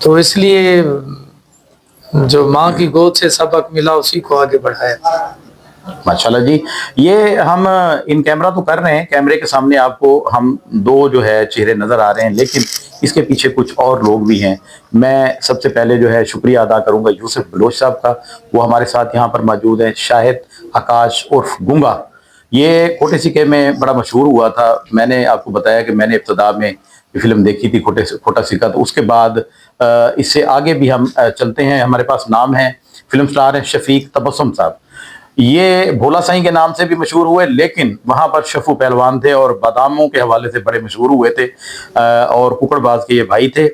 تو اس لیے جو ماں کی گود سے سبق ملا اسی کو آگے بڑھایا. ماشاءاللہ جی. یہ ہم ان کیمرہ تو کر رہے ہیں، کیمرے کے سامنے آپ کو ہم دو جو ہے چہرے نظر آ رہے ہیں، لیکن اس کے پیچھے کچھ اور لوگ بھی ہیں. میں سب سے پہلے جو ہے شکریہ ادا کروں گا یوسف بلوچ صاحب کا، وہ ہمارے ساتھ یہاں پر موجود ہیں. شاہد آکاش عرف گنگا، یہ کھوٹے سکے میں بڑا مشہور ہوا تھا. میں نے آپ کو بتایا کہ میں نے ابتدا میں یہ فلم دیکھی تھی کھوٹا سکہ، تو اس کے بعد اس سے آگے بھی ہم چلتے ہیں. ہمارے پاس نام ہے، فلم سٹار ہیں شفیق تبسم صاحب. یہ بھولا سائیں کے نام سے بھی مشہور ہوئے، لیکن وہاں پر شفو پہلوان تھے اور باداموں کے حوالے سے بڑے مشہور ہوئے تھے، اور ککڑ باز کے یہ بھائی تھے.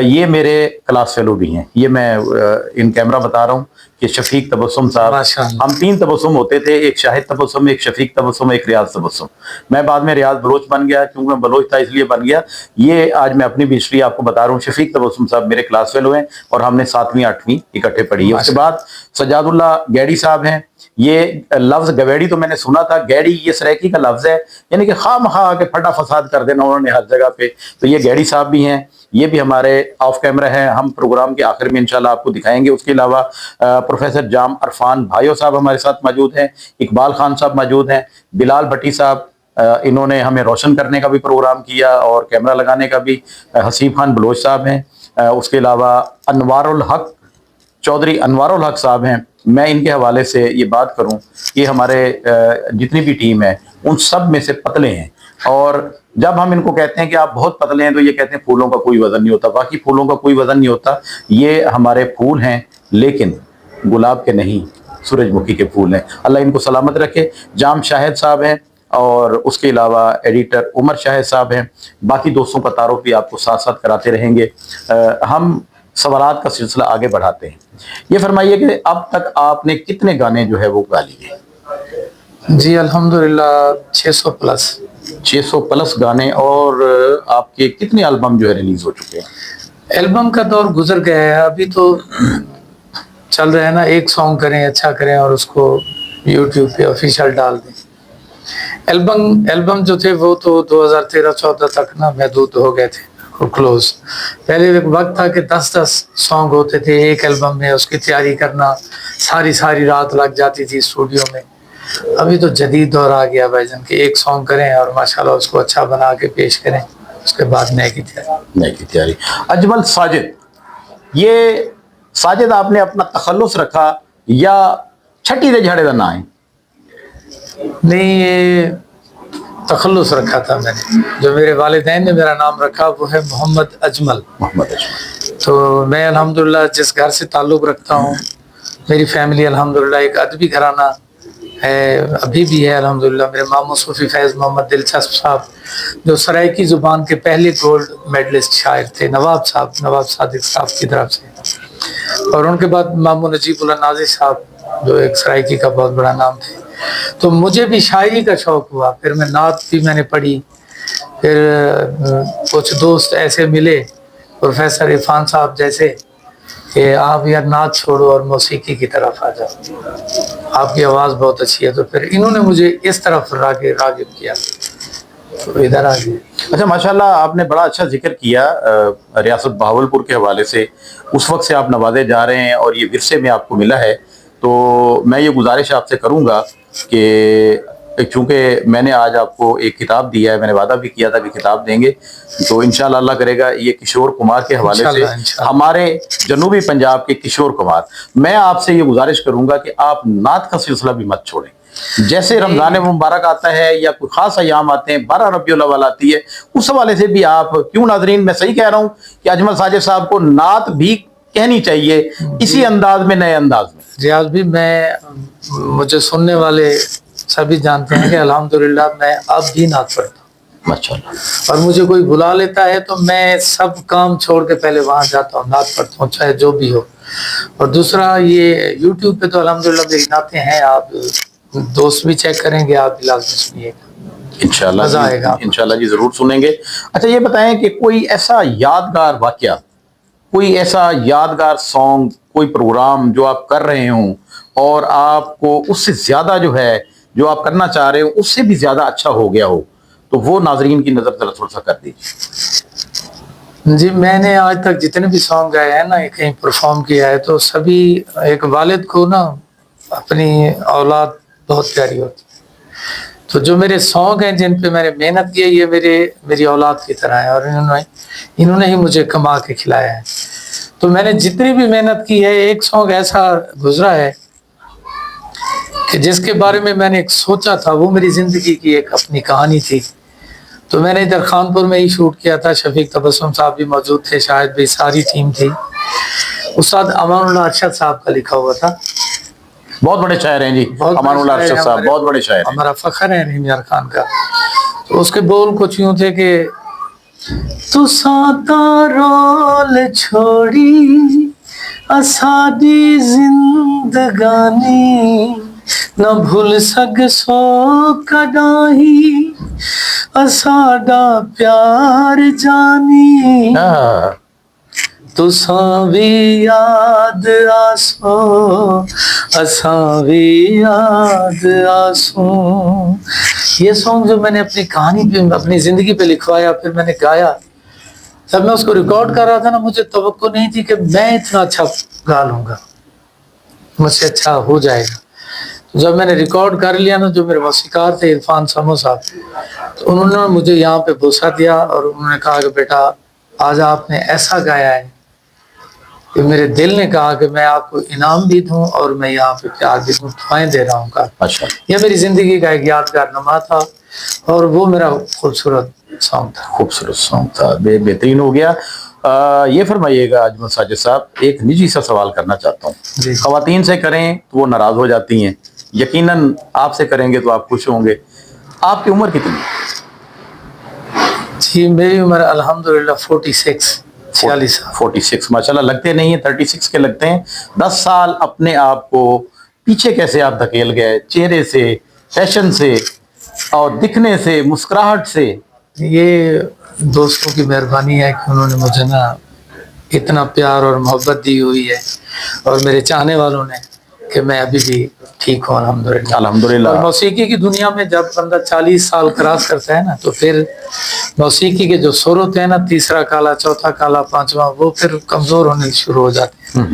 یہ میرے کلاس فیلو بھی ہیں. یہ میں ان کیمرہ بتا رہا ہوں کہ شفیق تبسم صاحب، ہم 3 تبسم ہوتے تھے، ایک شاہد تبسم، ایک شفیق تبسم، ایک ریاض تبسم. میں بعد میں ریاض بلوچ بن گیا، کیونکہ میں بلوچ تھا اس لیے بن گیا. یہ آج میں اپنی بھی ہسٹری آپ کو بتا رہا ہوں. شفیق تبسم صاحب میرے کلاس فیلو ہیں اور ہم نے 7ویں 8ویں اکٹھے پڑھی ہے. اس کے بعد سجاد اللہ گیڑی صاحب ہیں. یہ لفظ گویڑی تو میں نے سنا تھا، گیڑی یہ سریکی کا لفظ ہے، یعنی کہ خواہ مخواہ کے پھٹا فساد کر دینا انہوں نے ہر جگہ پہ. تو یہ گیڑی صاحب بھی ہیں، یہ بھی ہمارے آف کیمرہ ہیں، ہم پروگرام کے آخر میں انشاءاللہ آپ کو دکھائیں گے. اس کے علاوہ پروفیسر جام عرفان بھائیو صاحب ہمارے ساتھ موجود ہیں، اقبال خان صاحب موجود ہیں، بلال بھٹی صاحب، انہوں نے ہمیں روشن کرنے کا بھی پروگرام کیا اور کیمرہ لگانے کا بھی. حسیب خان بلوچ صاحب ہیں. اس کے علاوہ انوار الحق چودھری انوار الحق صاحب ہیں. میں ان کے حوالے سے یہ بات کروں کہ ہمارے جتنی بھی ٹیم ہے ان سب میں سے پتلے ہیں، اور جب ہم ان کو کہتے ہیں کہ آپ بہت پتلے ہیں تو یہ کہتے ہیں پھولوں کا کوئی وزن نہیں ہوتا. باقی پھولوں کا کوئی وزن نہیں ہوتا، یہ ہمارے پھول ہیں لیکن گلاب کے نہیں، سورج مکھی کے پھول ہیں. اللہ ان کو سلامت رکھے. جام شاہد صاحب ہیں اور اس کے علاوہ ایڈیٹر عمر شاہد صاحب ہیں. باقی دوستوں کا تعارف بھی آپ کو ساتھ ساتھ کراتے رہیں گے. ہم سوالات کا سلسلہ آگے بڑھاتے ہیں. یہ فرمائیے کہ اب تک آپ نے کتنے گانے جو ہے وہ گا لیے؟ جی الحمدللہ 600 پلس. 600 پلس گانے. اور آپ کے کتنے البم جو ہے ریلیز ہو چکے ہیں؟ البم کا دور گزر گیا ہے، ابھی تو چل رہا ہے نا، ایک سانگ کریں اچھا کریں اور اس کو یوٹیوب پہ آفیشیل ڈال دیں. البم جو تھے وہ تو 2013-14 تک نا محدود ہو گئے تھے، کلوز. پہلے ایک وقت تھا کہ 10 سانگ ہوتے تھے ایک البم میں، اس کی تیاری کرنا ساری رات لگ جاتی تھی اسٹوڈیو میں. ابھی تو جدید دور آ گیا بھائی جان کہ ایک سانگ کریں اور ماشاءاللہ اس کو اچھا بنا کے پیش کریں، اس کے بعد نئے کی تیاری. اجمل ساجد، یہ ساجد آپ نے اپنا تخلص رکھا یا چھٹی دے جھاڑے دا نام ہے؟ نہیں، یہ تخلص رکھا تھا میں نے. جو میرے والدین نے میرا نام رکھا وہ ہے محمد اجمل. تو میں الحمدللہ جس گھر سے تعلق رکھتا ہوں، میری فیملی الحمدللہ ایک ادبی گھرانہ ہے، ابھی بھی ہے الحمدللہ. میرے ماموں صوفی فیض محمد دلچسپ صاحب جو سرائیکی زبان کے پہلے گولڈ میڈلسٹ شاعر تھے، نواب صادق صاحب کی طرف سے. اور ان کے بعد ماموں نجیب اللہ نازی صاحب جو ایک سرائیکی کا بہت بڑا نام تھے. تو مجھے بھی شاعری کا شوق ہوا، پھر میں نعت بھی میں نے پڑھی. پھر کچھ دوست ایسے ملے پروفیسر عرفان صاحب جیسے کہ آپ یار نعت چھوڑو اور موسیقی کی طرف آ جاؤ، آپ کی آواز بہت اچھی ہے. تو پھر انہوں نے مجھے اس طرف راغب کیا تو ادھر آ گیا. اچھا ماشاءاللہ، آپ نے بڑا اچھا ذکر کیا ریاست بہاولپور کے حوالے سے. اس وقت سے آپ نوازے جا رہے ہیں اور یہ ورثے میں آپ کو ملا ہے. تو میں یہ گزارش آپ سے کروں گا کہ چونکہ میں نے آج آپ کو ایک کتاب دیا ہے، میں نے وعدہ بھی کیا تھا کہ کتاب دیں گے، تو انشاءاللہ اللہ کرے گا یہ کشور کمار کے حوالے سے، ہمارے جنوبی پنجاب کے کشور کمار. میں آپ سے یہ گزارش کروں گا کہ آپ نعت کا سلسلہ بھی مت چھوڑیں. جیسے رمضان مبارک آتا ہے یا کوئی خاص ایام آتے ہیں، 12 ربیع الاول آتی ہے، اس حوالے سے بھی آپ کیوں ناظرین میں صحیح کہہ رہا ہوں کہ اجمل ساجد صاحب کو نعت بھی کہنی چاہیے اسی انداز میں، نئے انداز میں. ریاض بھی مجھے سننے والے سبھی جانتے ہیں کہ الحمدللہ میں اب بھی نعت پڑھتا ہوں ماشاءاللہ. اور مجھے کوئی بلا لیتا ہے تو میں سب کام چھوڑ کے پہلے وہاں جاتا ہوں، نعت پڑھتا ہوں چاہے جو بھی ہو. اور دوسرا یہ یوٹیوب پہ تو الحمدللہ میری نعتیں ہیں، آپ دوست بھی چیک کریں گے، آپ بھی لازمی سنیے گا، انشاءاللہ مزہ آئے گا. انشاءاللہ جی ضرور سنیں گے. اچھا یہ بتائیں کہ کوئی ایسا یادگار واقعہ، کوئی ایسا یادگار سانگ، کوئی پروگرام جو آپ کر رہے ہوں اور آپ کو اس سے زیادہ جو ہے جو آپ کرنا چاہ رہے ہو اس سے بھی زیادہ اچھا ہو گیا ہو، تو وہ ناظرین کی نظر ذرا تھوڑا سا کر دیجیے. جی میں نے آج تک جتنے بھی سانگ گائے ہیں نا کہیں پرفارم کیا ہے تو سبھی ایک والد کو نا اپنی اولاد بہت پیاری ہوتی ہے. تو جو میرے سانگ ہیں جن پہ میں نے محنت کی ہے یہ میری اولاد کی طرح ہے اور انہوں نے ہی مجھے کما کے کھلایا ہے. تو میں نے جتنی بھی محنت کی ہے ایک سانگ ایسا گزرا ہے کہ جس کے بارے میں نے ایک سوچا تھا وہ میری زندگی کی ایک اپنی کہانی تھی. تو میں نے ادھر خانپور میں ہی شوٹ کیا تھا. شفیق تبسم صاحب بھی موجود تھے, شاید بھی ساری ٹیم تھی. استاد امان اللہ ارشد صاحب کا لکھا ہوا تھا. بہت بڑے شاعر ہیں جی امان اللہ ارشد صاحب, بہت بڑے شاعر ہیں. ہمارا فخر ہے رحیم یار خان کا. تو اس کے بول کچھ یوں تھے کہ تو ساتا رول چھوڑی اسادی زندگانی نہ بھول سگ سو کداہی اساڈا پیار جانی تو بھی یاد آسو اساں بھی یاد آسو. یہ سانگ جو میں نے اپنی کہانی پہ اپنی زندگی پہ لکھوایا پھر میں نے گایا. جب میں اس کو ریکارڈ کر رہا تھا نا مجھے توقع نہیں تھی کہ میں اتنا اچھا گا لوں گا, مجھ سے اچھا ہو جائے گا. جب میں نے ریکارڈ کر لیا نا جو میرے موسیقار تھے عرفان سمو صاحب, تو انہوں نے مجھے یہاں پہ بوسہ دیا اور انہوں نے کہا کہ بیٹا آج آپ نے ایسا گایا ہے کہ میرے دل نے کہا کہ میں آپ کو انعام بھی دوں اور میں یہاں پہ پیار بھی دوں, دعائیں دے رہا ہوں. اچھا, یہ میری زندگی کا ایک یادگار نمہ تھا اور وہ میرا خوبصورت سانگ تھا. خوبصورت سانگ تھا, بہترین ہو گیا. یہ فرمائیے گا اجمل ساجد صاحب, ایک نجی سا سوال کرنا چاہتا ہوں. جی. خواتین سے کریں تو وہ ناراض ہو جاتی ہیں, یقیناً آپ سے کریں گے تو آپ خوش ہوں گے. آپ کی عمر کتنی؟ جی میری عمر الحمدللہ 46 ماشاءاللہ. لگتے نہیں ہیں 36 کے لگتے ہیں. 10 سال اپنے آپ کو پیچھے کیسے آپ دھکیل گئے, چہرے سے, فیشن سے اور دکھنے سے, مسکراہٹ سے؟ یہ دوستوں کی مہربانی ہے کہ انہوں نے مجھے نا اتنا پیار اور محبت دی ہوئی ہے اور میرے چاہنے والوں نے کہ میں ابھی بھی ٹھیک ہوں الحمدللہ. الحمدللہ. اور موسیقی کی دنیا میں جب بندہ 40 سال کراس کرتا ہے نا تو پھر موسیقی کے جو سر ہوتے ہیں نا, تیسرا کالا, چوتھا کالا, پانچواں, وہ پھر کمزور ہونے شروع ہو جاتے ہیں.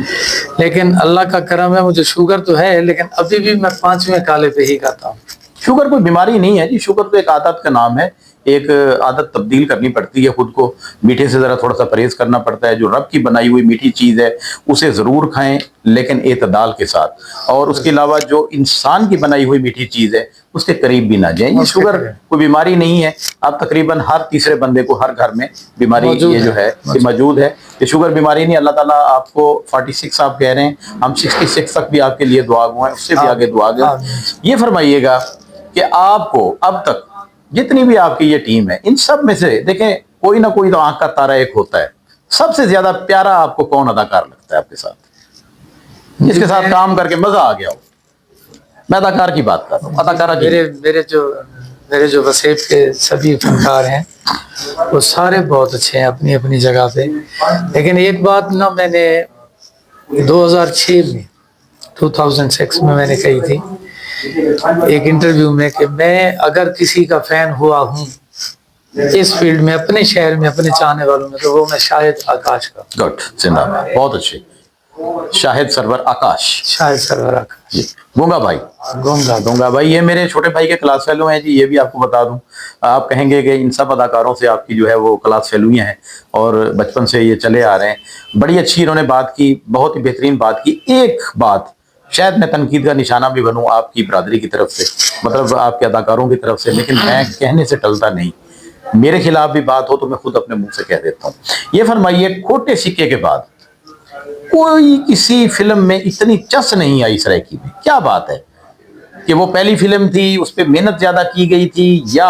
لیکن اللہ کا کرم ہے, مجھے شوگر تو ہے لیکن ابھی بھی میں 5ویں کالے پہ ہی گاتا ہوں. شوگر کوئی بیماری نہیں ہے جی, شوگر تو ایک عادت کا نام ہے. ایک عادت تبدیل کرنی پڑتی ہے خود کو, میٹھے سے ذرا تھوڑا سا پرہیز کرنا پڑتا ہے. جو رب کی بنائی ہوئی میٹھی چیز ہے اسے ضرور کھائیں لیکن اعتدال کے ساتھ, اور اس کے علاوہ جو انسان کی بنائی ہوئی میٹھی چیز ہے اس کے قریب بھی نہ جائیں. یہ شوگر کوئی بیماری نہیں ہے. اب تقریباً ہر تیسرے بندے کو ہر گھر میں بیماری یہ جو ہے یہ موجود ہے. یہ شوگر بیماری نہیں. اللہ تعالیٰ آپ کو 46 آپ کہہ رہے ہیں, ہم 66 تک بھی آپ کے لیے دعا گو ہیں, اس سے بھی آگے دعا گو. یہ فرمائیے گا کہ آپ کو اب تک جتنی بھی آپ کی یہ ٹیم ہے ان سب میں سے دیکھیں کوئی نہ کوئی تو آنکھ کا تارا ایک ہوتا ہے, سب سے زیادہ پیارا آپ کو کون اداکار لگتا ہے آپ کے ساتھ, جس کے ساتھ کام کر کے مزہ آ گیا ہو؟ میں اداکار کی بات کر رہا ہوں. اداکارہ میرے جو وسیب کے سبھی فنکار ہیں وہ سارے بہت اچھے ہیں اپنی اپنی جگہ پہ. لیکن ایک بات نا میں نے 2006 میں نے کہی تھی ایک انٹرویو میں کہ میں اگر کسی کا فین ہوا ہوں اس فیلڈ میں, اپنے شہر میں, اپنے چاہنے والوں میں, تو وہ میں شاہد آکاش کا. گڈ, زندہ باد, بہت اچھے. شاہد سرور آکاش. شاہد سرور آکاش. گونگا بھائی. گونگا بھائی یہ میرے چھوٹے بھائی کے کلاس فیلو ہیں جی. یہ بھی آپ کو بتا دوں, آپ کہیں گے کہ ان سب اداکاروں سے آپ کی جو ہے وہ کلاس فیلویاں ہیں اور بچپن سے یہ چلے آ رہے ہیں. بڑی اچھی انہوں نے بات کی, بہت ہی بہترین بات کی. ایک بات شاید میں تنقید کا نشانہ بھی بنوں آپ کی برادری کی طرف سے, مطلب آپ کے اداکاروں کی طرف سے, لیکن میں کہنے سے ٹلتا نہیں. میرے خلاف بھی بات ہو تو میں خود اپنے منہ سے کہہ دیتا ہوں. یہ فرمائیے کھوٹے سکے کے بعد کوئی کسی فلم میں اتنی چس نہیں آئی سرائکی میں, کیا بات ہے؟ کہ وہ پہلی فلم تھی, اس پہ محنت زیادہ کی گئی تھی, یا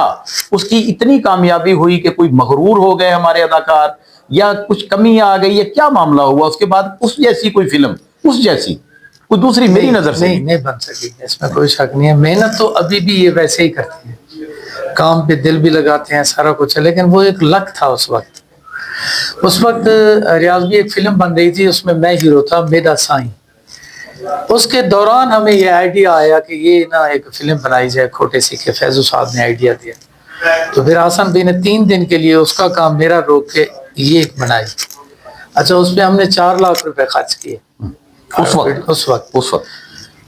اس کی اتنی کامیابی ہوئی کہ کوئی مغرور ہو گئے ہمارے اداکار, یا کچھ کمی آ گئی, یا کیا معاملہ ہوا اس کے بعد اس جیسی کوئی فلم, اس جیسی کوئی دوسری میری نظر سے نہیں بن سکی, اس میں کوئی شک نہیں ہے. محنت تو ابھی بھی یہ ویسے ہی کرتے ہیں, کام پہ دل بھی لگاتے ہیں, سارا کچھ ہے, لیکن وہ ایک لک تھا اس وقت. ریاض بھی ایک فلم بن رہی تھی, اس میں میں ہیرو تھا, میدا سائیں. اس کے دوران ہمیں یہ آئیڈیا آیا کہ یہ نا ایک فلم بنائی جائے کھوٹے سکے. فیضو صاحب نے آئیڈیا دیا, تو پھر حسن بھائی نے 3 دن کے لیے اس کا کام میرا روک کے یہ ایک بنائی. اچھا اس پہ ہم نے 4 لاکھ روپے خرچ کیے اس وقت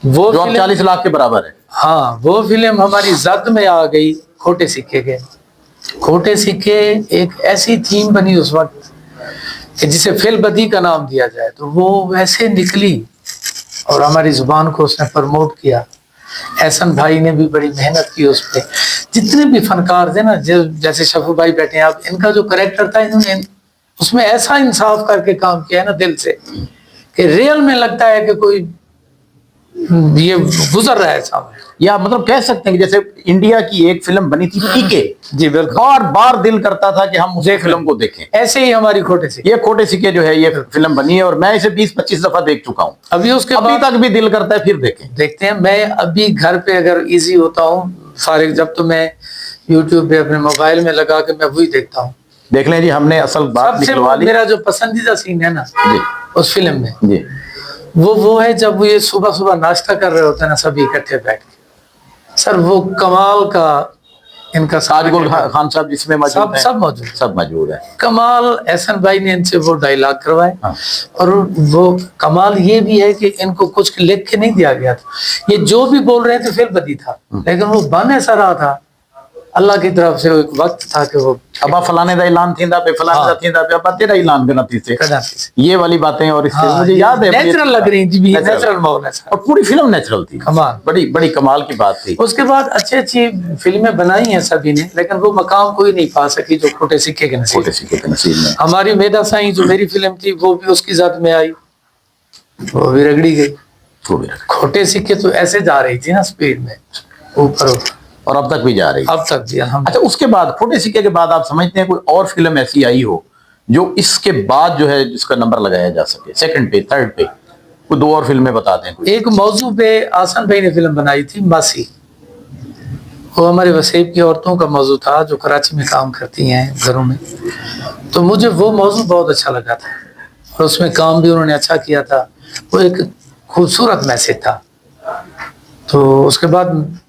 وہ جو اب 40 لاکھ کے برابر ہے. ہاں وہ فلم ہماری زد میں آ گئی کھوٹے سکے کے. کھوٹے سکے ایک ایسی تھیم بنی اس وقت کہ جسے فل بدی کا نام دیا جائے تو وہ ویسے نکلی اور ہماری زبان کو اس نے پروموٹ کیا. احسن بھائی نے بھی بڑی محنت کی اس پہ. جتنے بھی فنکار تھے نا جیسے شفو بھائی بیٹھے ہیں آپ, ان کا جو کریکٹر تھا انہوں نے اس میں ایسا انصاف کر کے کام کیا ہے نا دل سے کہ ریئل میں لگتا ہے کہ کوئی یہ گزر رہا ہے سامنے. یا مطلب کہہ سکتے ہیں کہ جیسے انڈیا کی ایک فلم بنی تھی پی کے, جی بالکل, بار بار دل کرتا تھا کہ ہم اسے فلم کو دیکھیں. ایسے ہی ہماری کھوٹے سکے, یہ کھوٹے سکے جو ہے یہ فلم بنی ہے اور میں اسے 20-25 دفعہ دیکھ چکا ہوں. ابھی اس کے ابھی تک بھی دل کرتا ہے پھر دیکھیں. دیکھتے ہیں. میں ابھی گھر پہ اگر ایزی ہوتا ہوں فارغ جب تو میں یوٹیوب پہ اپنے موبائل میں لگا کے میں وہی دیکھتا ہوں. دیکھ لیں جی, ہم نے اصل بات نکلوا لی. میرا جو پسندیدہ سین ہے نا جی اس فلم میں جی وہ ہے جب وہ یہ صبح ناشتہ کر رہے ہوتے ہیں نا سبھی اکٹھے بیٹھ کے. سر وہ کمال کا ان کا ساج گل خان صاحب جس میں موجود ہیں, سب موجود ہیں. کمال احسن بھائی نے ان سے وہ ڈائلاگ کروائے. اور وہ کمال یہ بھی ہے کہ ان کو کچھ لکھ کے نہیں دیا گیا تھا, یہ جو بھی بول رہے تھے فل بدی تھا, لیکن وہ بن ایسا رہا تھا اللہ کی طرف سے. ایک وقت تھا کہ وہ ابا فلانے دا اعلان تھیندا پہ فلانے دا تھیندا پہ ابا تیرا اعلان کرنا تھی سے یہ والی باتیں. اور اس سے مجھے یاد ہے نیچرل لگ رہی تھی, نیچرل ماحول ہے اور پوری فلم نیچرل تھی. بڑی بڑی کمال کی بات تھی. اس کے بعد اچھی فلمیں بنائی ہیں سبھی نے, لیکن وہ مقام کوئی نہیں پا سکی جو کھوٹے سکے کے نصیب میں. ہماری میدا سائیں جو میری فلم تھی وہ بھی اس کی ذات میں آئی, وہ بھی رگڑی گئی. کھوٹے سکے تو ایسے جا رہی تھی نا سپیڈ میں اوپر, اور اب تک بھی جا رہی ہے. اب تک بھی. اچھا اس کے بعد کھوٹے سکے کے بعد آپ سمجھتے ہیں کوئی اور فلم ایسی آئی ہو جو اس کے بعد جو ہے جس کا نمبر لگایا جا سکے, سیکنڈ پہ تھرڈ پہ کوئی 2 اور فلمیں بتا دیں. ایک موضوع پہ آسن بھائی نے فلم بنائی تھی ماسی, وہ ہمارے وسیب کی عورتوں کا موضوع تھا جو کراچی میں کام کرتی ہیں گھروں میں. تو مجھے وہ موضوع بہت اچھا لگا تھا اور اس میں کام بھی انہوں نے اچھا کیا تھا. وہ ایک خوبصورت میسج تھا. تو اس کے بعد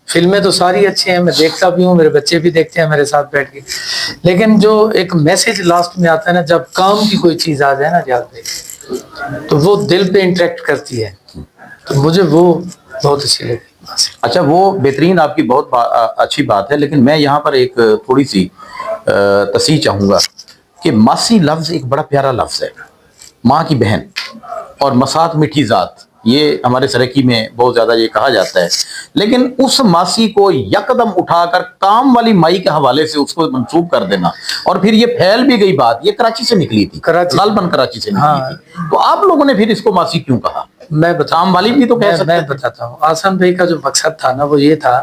فلمیں تو ساری اچھی ہیں, میں دیکھتا بھی ہوں, میرے بچے بھی دیکھتے ہیں میرے ساتھ بیٹھ کے, لیکن جو ایک میسج لاسٹ میں آتا ہے نا جب کام کی کوئی چیز آ جائے نا یاد پہ تو وہ دل پہ انٹریکٹ کرتی ہے, تو مجھے وہ بہت اچھی لگی. اچھا وہ بہترین آپ کی بہت اچھی بات ہے, لیکن میں یہاں پر ایک تھوڑی سی تصحیح چاہوں گا کہ ماسی لفظ ایک بڑا پیارا لفظ ہے. ماں کی بہن اور مسات میٹھی ذات, یہ ہمارے سرکی میں بہت زیادہ یہ کہا جاتا ہے, لیکن اس ماسی کو یکدم اٹھا کر کام والی مائی کے حوالے سے اس کو منسوب کر دینا, اور پھر یہ پھیل بھی گئی بات, یہ کراچی سے نکلی تھی, غالباً کراچی سے نکلی تھی. تو آپ لوگوں نے پھر اس کو ماسی کیوں کہا؟ میں کام والی بھی تو کہہ سکتے ہیں. میں بتاتا ہوں. آسان بھائی کا جو مقصد تھا نا وہ یہ تھا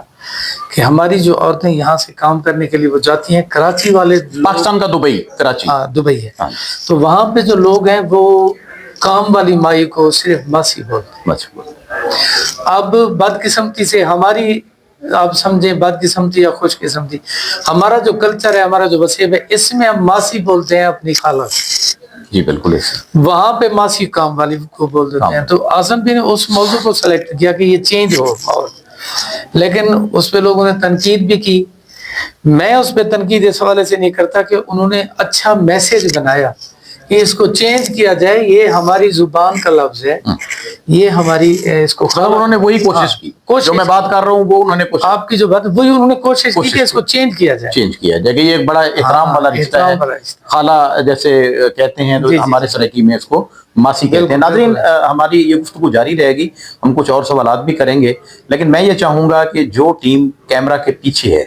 کہ ہماری جو عورتیں یہاں سے کام کرنے کے لیے وہ جاتی ہیں کراچی والے, پاکستان کا دبئی, کراچی دبئی ہے, تو وہاں پہ جو لوگ ہیں وہ کام والی مائی کو صرف ماسی بولتے ہیں. اب بدقسمتی سے ہماری, آپ سمجھیں بدقسمتی یا خوش قسمتی, ہمارا جو کلچر ہے, ہمارا جو وسیب ہے, اس میں ہم ماسی بولتے ہیں اپنی خالہ. جی بالکل, وہاں پہ ماسی کام والی کو بول دیتے ہیں. تو اعظم بھی نے اس موضوع کو سلیکٹ کیا کہ یہ چینج ہو, اور لیکن اس پہ لوگوں نے تنقید بھی کی. میں اس پہ تنقید اس حوالے سے نہیں کرتا کہ انہوں نے اچھا میسج بنایا کہ اس کو چینج کیا جائے, یہ ہماری زبان کا لفظ ہے, یہ ہماری اس کو انہوں نے وہی کوشش کی, جو میں بات کر رہا ہوں وہ انہوں نے کوشش, آپ کی جو بات وہی انہوں نے کوشش کی کہ اس کو چینج کیا جائے. چینج کیا جائے کہ یہ ایک بڑا احترام والا رشتہ ہے, خالہ جیسے کہتے ہیں ہمارے سرکی میں اس کو ماسی کہتے ہیں. ناظرین ہماری یہ گفتگو جاری رہے گی, ہم کچھ اور سوالات بھی کریں گے, لیکن میں یہ چاہوں گا کہ جو ٹیم کیمرہ کے پیچھے ہے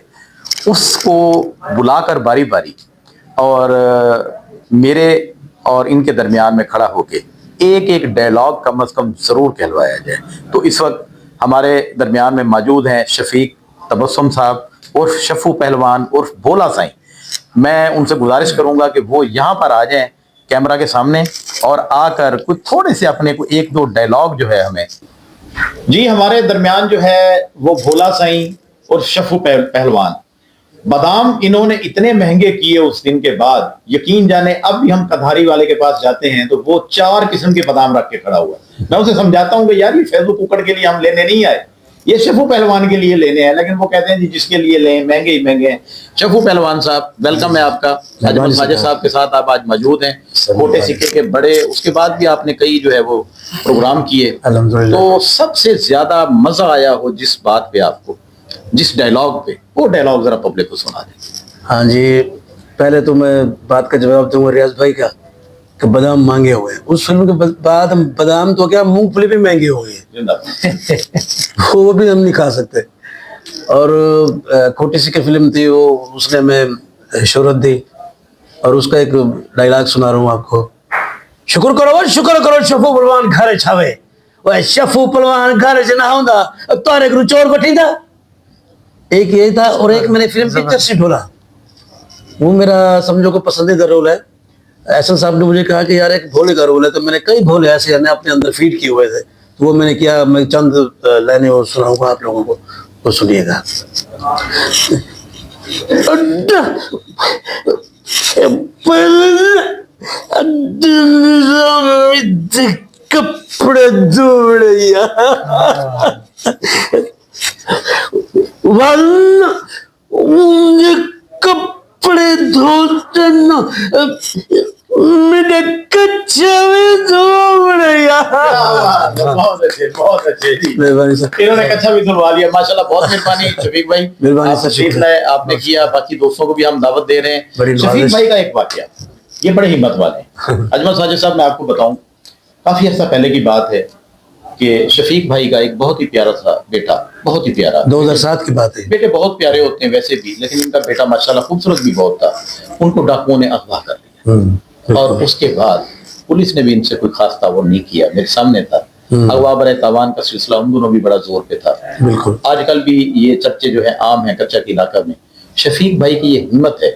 اس کو بلا کر باری باری اور میرے اور ان کے درمیان میں کھڑا ہو کے ایک ایک ڈائلاگ کم از کم ضرور کہلوایا جائے. تو اس وقت ہمارے درمیان میں موجود ہیں شفیق تبسم صاحب عرف شفو پہلوان عرف بھولا سائیں. میں ان سے گزارش کروں گا کہ وہ یہاں پر آ جائیں کیمرہ کے سامنے اور آ کر کچھ تھوڑے سے اپنے کو 1-2 ڈائلاگ جو ہے ہمیں. جی ہمارے درمیان جو ہے وہ بھولا سائیں اور شفو پہلوان. بادام انہوں نے اتنے مہنگے کیے اس دن کے بعد, یقین جانے اب بھی ہم کدھاری والے کے پاس جاتے ہیں تو وہ 4 قسم کے بادام رکھ کے کھڑا ہوا. میں اسے سمجھاتا ہوں کہ یار یہ فیض و ککڑ کے لیے ہم لینے نہیں آئے, یہ شفو پہلوان کے لیے لینے ہیں، لیکن وہ کہتے ہیں جی جس کے لیے لیں مہنگے ہی مہنگے ہیں۔ شفو پہلوان صاحب ویلکم ہے آپ کا، اجمل ساجد صاحب کے ساتھ آپ آج موجود ہیں، کھوٹے سکے کے بڑے، اس کے بعد بھی آپ نے کئی جو ہے وہ پروگرام کیے، تو سب سے زیادہ مزہ آیا ہو جس بات پہ آپ کو، جس ڈائلاگ پہ، وہ ڈائلاگ ذرا پبلک کو سنا دیں۔ ہاں جی، پہلے تو میں بات کا جواب دوں گا ریاض بھائی کا کہ بادام مہنگے ہوئے ہیں، اس فلم کے بعد ہم بادام تو کیا مونگ پھلی بھی مہنگی ہو گئی وہ بھی ہم نہیں کھا سکتے۔ اور کھوٹی سی کی فلم تھی وہ، اس نے ہمیں شہرت دی، اور اس کا ایک ڈائلاگ سنا رہا ہوں آپ کو۔ شکر کرو شفو پلوان گھر چھاوے، وہ شفو پلوان گھر چ نہ ہوندا تارے کو چور بٹھیندا۔ ایک یہ تھا، اور ایک میں نے فلم پکچر سے ڈھولا، وہ میرا سمجھو کہ پسندیدہ رول ہے۔ احسن صاحب نے مجھے کہا کہ یار ایک بھولے کا رول ہے، تو میں نے کئی بھولے ایسے نے اپنے اندر فیڈ کیے ہوئے تھے، تو وہ میں نے کیا، میں چند لائنیں اور سناؤں گا آپ لوگوں کو، وہ سنیے گا۔ کپڑے دوڑیا کپڑے دھوتے نا میرے کچھے بھی دوڑیا۔ بہت اچھے بہت اچھے جی، مہربانی سر، انہوں نے کچھا بھی دھلوا لیا، ماشاءاللہ بہت مہربانی شفیق بھائی، مہربانی آپ سر، تشریف لائے، آپ نے کیا، باقی دوستوں کو بھی ہم دعوت دے رہے ہیں۔ شفیق بھائی کا ایک واقعہ، یہ بڑے ہمت والے ہیں۔ اجمل ساجد صاحب میں آپ کو بتاؤں، کافی عرصہ پہلے کی بات ہے کہ شفیق بھائی کا ایک بہت ہی پیارا تھا بیٹا، بہت ہی پیارا، 2007 کی بات ہے۔ بیٹے بہت پیارے ہوتے ہیں ویسے بھی، لیکن ان کا بیٹا ماشاءاللہ خوبصورت بھی بہت تھا، ان کو ڈاکوؤں نے اغوا کر لیا، اور اس کے بعد پولیس نے بھی ان سے کوئی خاص تعاون نہیں کیا، میرے سامنے تھا، اغوا برائے تاوان کا سلسلہ ان دونوں بھی بڑا زور پہ تھا۔ بالکل، آج کل بھی یہ چرچے جو ہیں عام ہیں کچا کے علاقہ میں۔ شفیق بھائی کی یہ ہمت ہے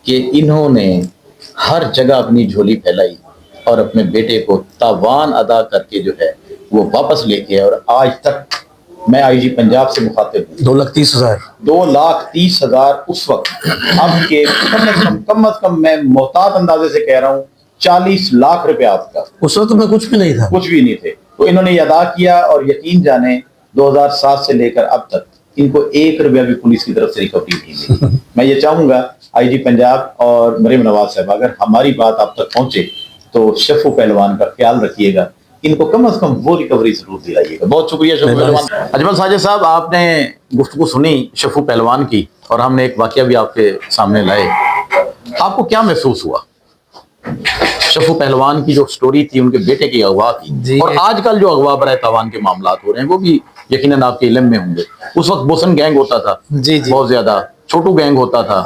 کہ انہوں نے ہر جگہ اپنی جھولی پھیلائی اور اپنے بیٹے کو تاوان ادا کر کے جو ہے وہ واپس لے کے، اور آج تک میں آئی جی پنجاب سے مخاطب ہوں، 2,30,000 2,30,000 اس وقت، اب کے کم از کم میں محتاط اندازے سے کہہ رہا ہوں 40 لاکھ روپے آپ کا، اس وقت میں کچھ بھی نہیں تھا، کچھ بھی نہیں تھے، تو انہوں نے یہ ادا کیا، اور یقین جانیں 2007 سے لے کر اب تک ان کو 1 روپیہ بھی پولیس کی طرف سے ریکوری نہیں ملی۔ میں یہ چاہوں گا آئی جی پنجاب اور مریم نواز صاحب، اگر ہماری بات آپ تک پہنچے تو شفو پہلوان کا خیال رکھیے گا، ان کو کم از کم وہ ریکوری ضرور دلائیے گا۔ بہت شکریہ شفو پہلوان۔ اجمل ساجد صاحب، آپ نے گفتگو سنی شفو پہلوان کی، اور ہم نے ایک واقعہ بھی آپ کے سامنے لائے، آپ کو کیا محسوس ہوا؟ شفو پہلوان کی جو سٹوری تھی ان کے بیٹے کی اغوا کی، اور آج کل جو اغوا برائے تاوان کے معاملات ہو رہے ہیں وہ بھی یقیناً آپ کے علم میں ہوں گے۔ اس وقت بوسن گینگ ہوتا تھا بہت زیادہ، چھوٹو گینگ ہوتا تھا،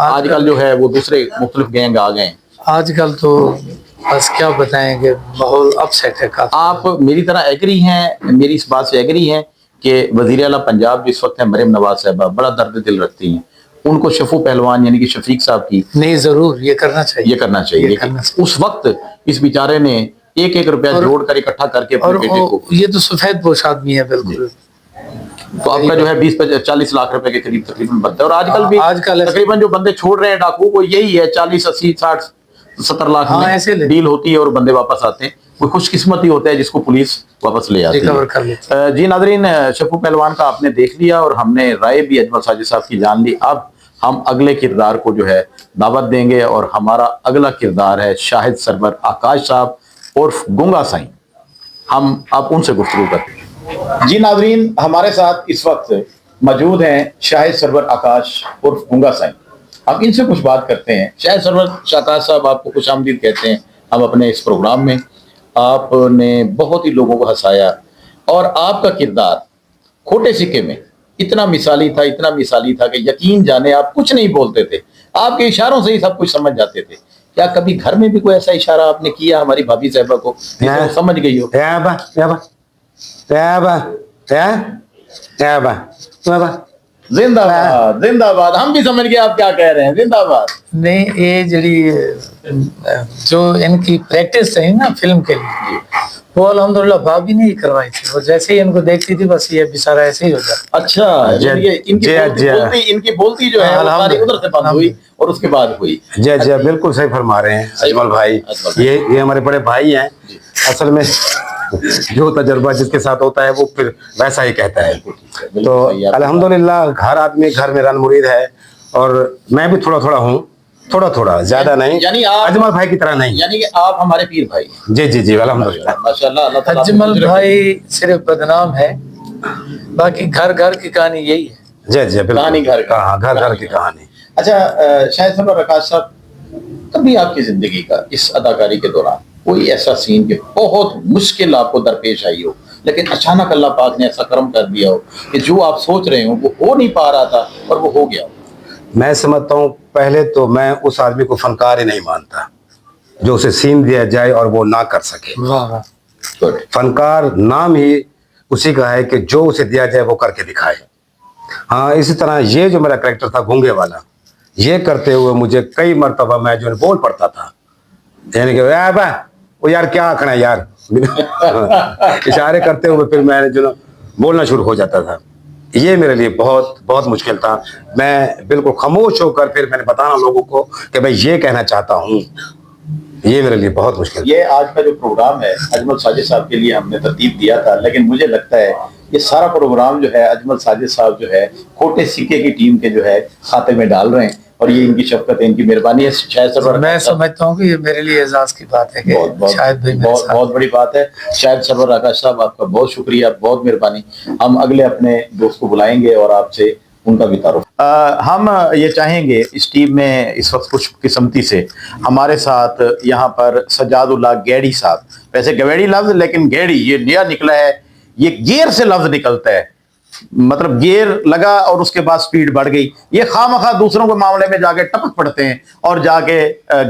آج کل جو ہے وہ دوسرے مختلف گینگ آ گئے ہیں۔ آج کل تو بس کیا بتائیں کہ ماحول اپ سیٹ ہے کافی۔ آپ میری طرح ایگری ہیں، میری اس بات سے ایگری ہیں کہ وزیر اعلیٰ پنجاب جس وقت ہے مریم نواز صاحبہ بڑا درد دل رکھتی ہیں، ان کو شفو پہلوان یعنی کہ شفیق صاحب کی نہیں ضرور یہ کرنا چاہیے، یہ کرنا چاہیے کہ اس وقت اس بیچارے نے 1 روپیہ جوڑ کر اکٹھا کر کے اپنے بیٹے کو، یہ تو سفید پوش آدمی ہے بالکل، تو آپ کا جو ہے 20-40 لاکھ روپے کے قریب تقریباً بنتا ہے، اور آج کل بھی تقریباً جو بندے چھوڑ رہے ہیں ڈاکو وہ یہی ہے، 40 80 60 70 لاکھ میں ڈیل ہوتی ہے اور بندے واپس آتے ہیں۔ کوئی خوش قسمت ہی ہوتا ہے جس کو پولیس واپس لے آتی ہے۔ جی ناظرین، شفو پہلوان کا آپ نے دیکھ لیا اور ہم نے رائے بھی اجمل ساجد صاحب کی جان لی۔ اب ہم اگلے کردار کو جو ہے دعوت دیں گے، اور ہمارا اگلا کردار ہے شاہد سرور آکاش صاحب عرف گنگا سائیں۔ ہم اب ان سے گفتگو کرتے ہیں۔ جی ناظرین، ہمارے ساتھ اس وقت موجود ہیں شاہد سرور آکاش عرف گنگا سائیں، اب ان سے کچھ بات کرتے ہیں۔ شاہد سرور آکاش صاحب، آپ کو خوش آمدید کہتے ہیں ہم اپنے اس پروگرام میں۔ آپ نے بہت ہی لوگوں کو ہنسایا، اور آپ کا کردار کھوٹے سکے میں اتنا مثالی تھا کہ یقین جانے آپ کچھ نہیں بولتے تھے، آپ کے اشاروں سے ہی سب کچھ سمجھ جاتے تھے۔ کیا کبھی گھر میں بھی کوئی ایسا اشارہ آپ نے کیا ہماری بھابھی صاحبہ کو جس سے وہ سمجھ گئی ہو؟ زندہ باد، زندہ باد، ہم بھی سمجھ گئے آپ کیا کہہ رہے ہیں، زندہ باد۔ نہیں، یہ جڑی جو ان کی پریکٹس ہے نا فلم کے لیے، وہ الحمدللہ بھابھی نے ہی کروائی تھی، وہ جیسے ہی ان کو دیکھتی تھی بس یہ بیچارہ ایسے ہی ہو جاتا۔ اچھا، ان کی بولتی جو ہے وہ ساری ادھر سے بند ہوئی اور اس کے بعد ہوئی۔ جی بالکل صحیح فرما رہے ہیں اجمل بھائی، یہ ہمارے بڑے بھائی ہیں۔ اصل میں جو تجربہ جس کے ساتھ ہوتا ہے وہ پھر ویسا ہی کہتا ہے. تو الحمدللہ گھر آدمی گھر میں رن مرید ہے, اور میں بھی تھوڑا تھوڑا ہوں, تھوڑا تھوڑا, زیادہ نہیں, یعنی اجمل بھائی کی طرح نہیں. یعنی کہ آپ ہمارے پیر بھائی. جی جی جی الحمدللہ ماشاءاللہ. اللہ تعالیٰ اجمل بھائی صرف بدنام ہے, باقی گھر گھر کی کہانی یہی ہے. جی جی کہانی گھر کا. ہاں گھر گھر کی کہانی. اچھا شاہد صاحب اور رکاش صاحب, کبھی آپ کی زندگی کا اس اداکاری کے دوران کوئی ایسا سین کہ بہت مشکل آپ کو درپیش آئی ہو, لیکن اچانک اللہ پاک نے ایسا کرم کر دیا ہو کہ جو آپ سوچ رہے ہو وہ ہو نہیں پا رہا تھا اور وہ ہو گیا؟ میں سمجھتا ہوں پہلے تو میں اس آدمی کو فنکار ہی نہیں مانتا جو اسے سین دیا جائے اور وہ نہ کر سکے. فنکار نام ہی اسی کا ہے کہ جو اسے دیا جائے وہ کر کے دکھائے. ہاں اسی طرح یہ جو میرا کریکٹر تھا گونگے والا, یہ کرتے ہوئے مجھے کئی مرتبہ میں جو بول پڑتا تھا, یعنی کہ وہ یار کیا آکھنا ہے یار, اشارے کرتے ہوئے پھر میں جو بولنا شروع ہو جاتا تھا. یہ میرے لیے بہت بہت مشکل تھا. میں بالکل خاموش ہو کر پھر میں نے بتانا لوگوں کو کہ میں یہ کہنا چاہتا ہوں. یہ میرے لیے بہت مشکل. یہ آج کا جو پروگرام ہے اجمل ساجد صاحب کے لیے ہم نے ترتیب دیا تھا, لیکن مجھے لگتا ہے یہ سارا پروگرام جو ہے اجمل ساجد صاحب جو ہے کھوٹے سکے کی ٹیم کے جو ہے کھاتے میں ڈال رہے ہیں, اور یہ ان کی شفقت ہے, ان کی مہربانی ہے. شاید سرور میں سمجھتا ہوں کہ یہ میرے لیے اعزاز کی بات ہے کہ شاید بہت بڑی بات ہے. شاید سرور آکاش صاحب آپ کا بہت شکریہ, بہت مہربانی. ہم اگلے اپنے دوست کو بلائیں گے اور آپ سے ان کا بھی تعارف. ہم یہ چاہیں گے اس ٹیم میں اس وقت خوش قسمتی سے ہمارے ساتھ یہاں پر سجاد اللہ گیڑی صاحب, ویسے گویڑی لفظ لیکن گیڑی یہ نیا نکلا ہے, یہ گیئر سے لفظ نکلتا ہے, مطلب گیئر لگا اور اس کے بعد سپیڈ بڑھ گئی. یہ خواہ دوسروں کے معاملے میں جا کے ٹپک پڑتے ہیں اور جا کے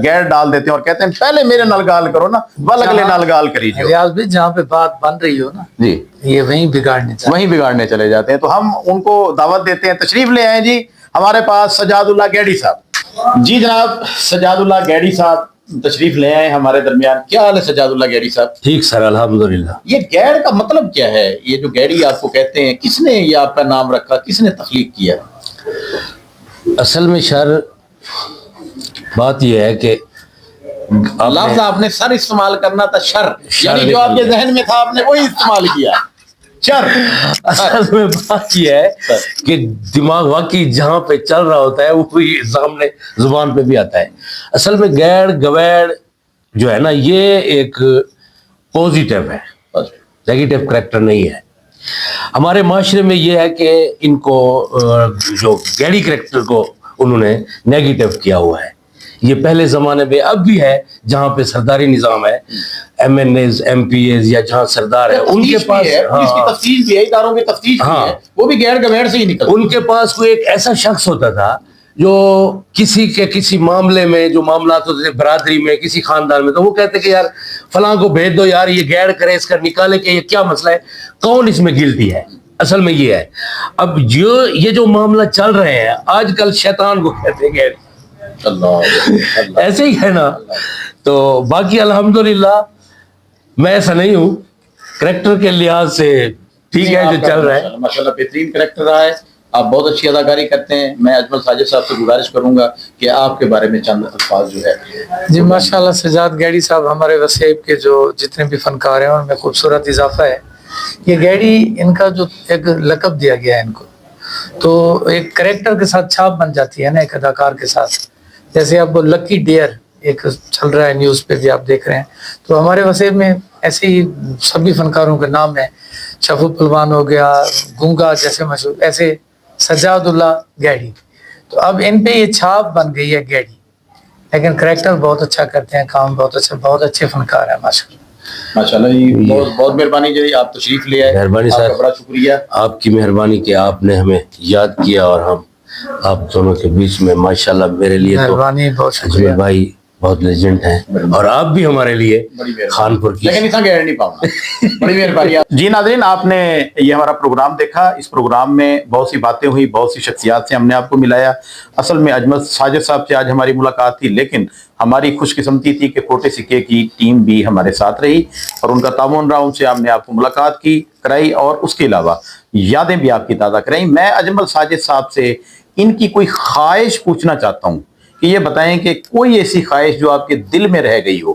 گیئر ڈال دیتے ہیں اور کہتے ہیں پہلے میرے نال گال کرو نا, بل اگلے نال گال کری جو. ریاض بھی جہاں پہ بات بن رہی ہو نا جی یہ وہیں بگاڑنے چلے جاتے ہیں. تو ہم ان کو دعوت دیتے ہیں, تشریف لے آئیں جی ہمارے پاس سجاد اللہ گیڑی صاحب. جی جناب سجاد اللہ گیڑی صاحب تشریف لے آئے ہمارے درمیان. کیا حال ہے سجاد اللہ گیڑی صاحب؟ ٹھیک سر الحمدللہ. یہ گیڑ کا مطلب کیا ہے؟ یہ جو گیڑی آپ کو کہتے ہیں, کس نے یہ آپ کا نام رکھا, کس نے تخلیق کیا؟ اصل میں شر بات یہ ہے کہ لفظ آپ نے سر استعمال کرنا تھا, شر, یعنی جو آپ کے ذہن میں تھا آپ نے وہی استعمال کیا. اصل میں بات یہ ہے کہ دماغ واقعی جہاں پہ چل رہا ہوتا ہے وہی سامنے زبان پہ بھی آتا ہے. اصل میں گیڑ گویڑ جو ہے نا یہ ایک پوزیٹیو ہے, نیگیٹو کریکٹر نہیں ہے. ہمارے معاشرے میں یہ ہے کہ ان کو جو گیڑی کریکٹر کو انہوں نے نیگیٹو کیا ہوا ہے. یہ پہلے زمانے میں اب بھی ہے جہاں پہ سرداری نظام ہے, MNAs MPAs یا جہاں سردار ہے ان کے پاس تفتیش بھی ہے, اداروں کی تفتیش بھی ہے, وہ بھی گیڑ گویڑ سے ہی نکلتا. ان کے پاس کوئی ایک ایسا شخص ہوتا تھا جو کسی معاملے میں جو معاملات ہوتے تھے برادری میں کسی خاندان میں, تو وہ کہتے کہ یار فلاں کو بھیج دو یار, یہ گیڑ کرے, اس کا نکالے کہ یہ کیا مسئلہ ہے, کون اس میں گلتی ہے. اصل میں یہ ہے اب یہ جو معاملہ چل رہے ہیں آج کل شیطان کو کہتے ہیں گیڑ, ایسے ہی ہے نا. تو باقی الحمدللہ میں ایسا نہیں ہوں, کریکٹر کے لحاظ سے ٹھیک ہے جو چل رہا ہے. ماشاءاللہ بہترین کریکٹر رہا ہے, آپ بہت اچھی اداکاری کرتے ہیں. میں اجمل ساجد صاحب سے گزارش کروں گا کہ آپ کے بارے میں چند الفاظ جو ہے. جی ماشاءاللہ سجاد گیڑی صاحب ہمارے وسیب کے جو جتنے بھی فنکار ہیں ان میں خوبصورت اضافہ ہے. یہ گیڑی ان کا جو ایک لقب دیا گیا ہے ان کو, تو ایک کریکٹر کے ساتھ چھاپ بن جاتی ہے نا ایک اداکار کے ساتھ. جیسے اب لکی ڈیئر ایک چل رہا ہے نیوز پہ بھی آپ دیکھ رہے ہیں, تو ہمارے وسیب میں ایسے ہی سبھی فنکاروں کے نام ہیں. شفو پلوان ہو گیا, گونگا جیسے مشہور, ایسے سجاد اللہ گیڑی. تو اب ان پہ یہ چھاپ بن گئی ہے گیڑی, لیکن کریکٹر بہت اچھا کرتے ہیں, کام بہت اچھا, بہت اچھے فنکار ہیں ماشاءاللہ. ماشاءاللہ جی, بہت بہت مہربانی جی, آپ تشریف لے آئے. مہربانی سر, بڑا شکریہ آپ کی مہربانی کہ آپ نے ہمیں یاد کیا, اور ہم آپ دونوں کے بیچ میں ماشاءاللہ میرے لیے تو مہربانی, بہت شکریہ. اجمل بھائی بہت لیجنڈ ہیں, اور آپ بھی ہمارے لیے خانپور کی. لیکن اتنا گیڑ نہیں پاؤں گا. بڑی مہربانی. جی ناظرین, آپ نے یہ ہمارا پروگرام دیکھا. اس پروگرام میں بہت سی باتیں ہوئی, بہت سی شخصیات سے ہم نے آپ کو ملایا. اصل میں اجمل ساجد صاحب سے آج ہماری ملاقات تھی, لیکن ہماری خوش قسمتی تھی کہ کھوٹے سکے کی ٹیم بھی ہمارے ساتھ رہی اور ان کا تعاون رہا. ان سے ہم نے آپ کو ملاقات کرائی اور اس کے علاوہ یادیں بھی آپ کی تازہ کرائیں. میں اجمل ساجد صاحب سے ان کی کوئی خواہش پوچھنا چاہتا ہوں کہ یہ بتائیں کہ کوئی ایسی خواہش جو آپ کے دل میں رہ گئی ہو,